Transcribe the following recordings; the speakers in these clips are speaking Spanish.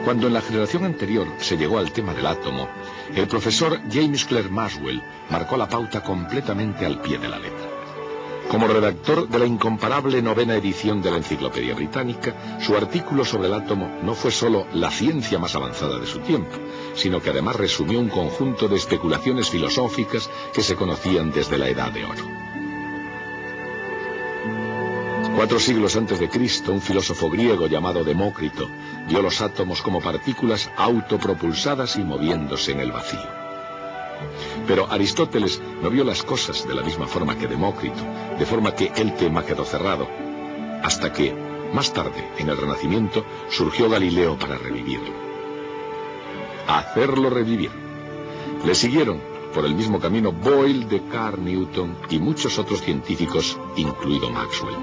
Cuando en la generación anterior se llegó al tema del átomo, el profesor James Clerk Maxwell marcó la pauta completamente al pie de la letra. Como redactor de la incomparable 9ª edición de la Enciclopedia Británica, su artículo sobre el átomo no fue solo la ciencia más avanzada de su tiempo, sino que además resumió un conjunto de especulaciones filosóficas que se conocían desde la Edad de Oro. 4 siglos antes de Cristo, un filósofo griego llamado Demócrito vio los átomos como partículas autopropulsadas y moviéndose en el vacío. Pero Aristóteles no vio las cosas de la misma forma que Demócrito, de forma que el tema quedó cerrado, hasta que, más tarde, en el Renacimiento, surgió Galileo para revivirlo. Hacerlo revivir. Le siguieron por el mismo camino Boyle, Descartes, Newton y muchos otros científicos, incluido Maxwell.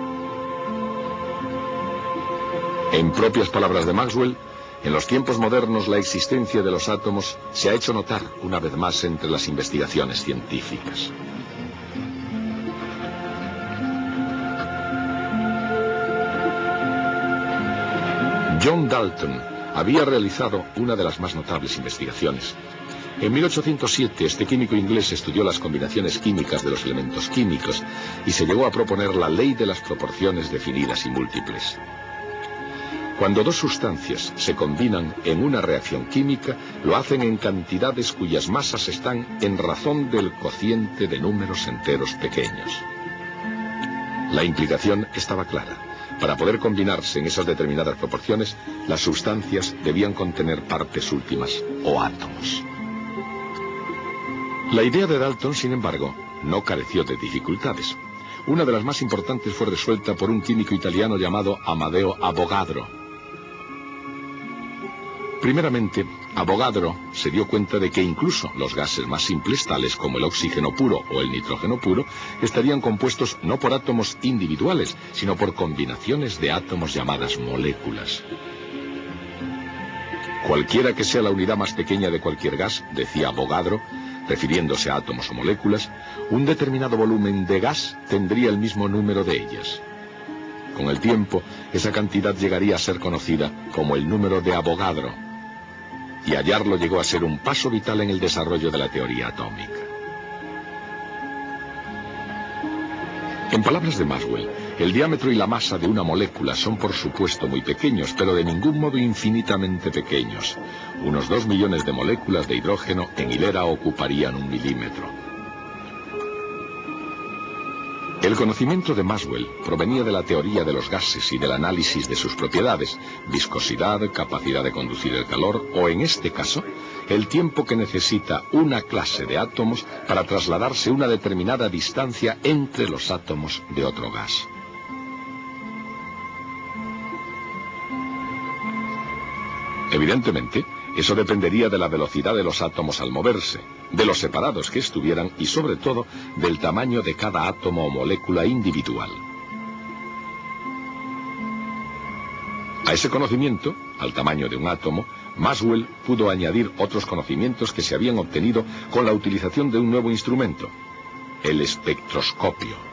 En propias palabras de Maxwell, en los tiempos modernos la existencia de los átomos se ha hecho notar una vez más entre las investigaciones científicas. John Dalton había realizado una de las más notables investigaciones. En 1807 este químico inglés estudió las combinaciones químicas de los elementos químicos y se llegó a proponer la ley de las proporciones definidas y múltiples. Cuando dos sustancias se combinan en una reacción química, lo hacen en cantidades cuyas masas están en razón del cociente de números enteros pequeños. La implicación estaba clara. Para poder combinarse en esas determinadas proporciones, las sustancias debían contener partes últimas o átomos. La idea de Dalton, sin embargo, no careció de dificultades. Una de las más importantes fue resuelta por un químico italiano llamado Amadeo Avogadro. Primeramente, Avogadro se dio cuenta de que incluso los gases más simples, tales como el oxígeno puro o el nitrógeno puro, estarían compuestos no por átomos individuales, sino por combinaciones de átomos llamadas moléculas. Cualquiera que sea la unidad más pequeña de cualquier gas, decía Avogadro, refiriéndose a átomos o moléculas, un determinado volumen de gas tendría el mismo número de ellas. Con el tiempo, esa cantidad llegaría a ser conocida como el número de Avogadro, y hallarlo llegó a ser un paso vital en el desarrollo de la teoría atómica. En palabras de Maxwell, el diámetro y la masa de una molécula son por supuesto muy pequeños, pero de ningún modo infinitamente pequeños. Unos 2 millones de moléculas de hidrógeno en hilera ocuparían 1 milímetro. El conocimiento de Maxwell provenía de la teoría de los gases y del análisis de sus propiedades, viscosidad, capacidad de conducir el calor o, en este caso, el tiempo que necesita una clase de átomos para trasladarse una determinada distancia entre los átomos de otro gas. Evidentemente, eso dependería de la velocidad de los átomos al moverse, de los separados que estuvieran y, sobre todo, del tamaño de cada átomo o molécula individual. A ese conocimiento, al tamaño de un átomo, Maxwell pudo añadir otros conocimientos que se habían obtenido con la utilización de un nuevo instrumento, el espectroscopio.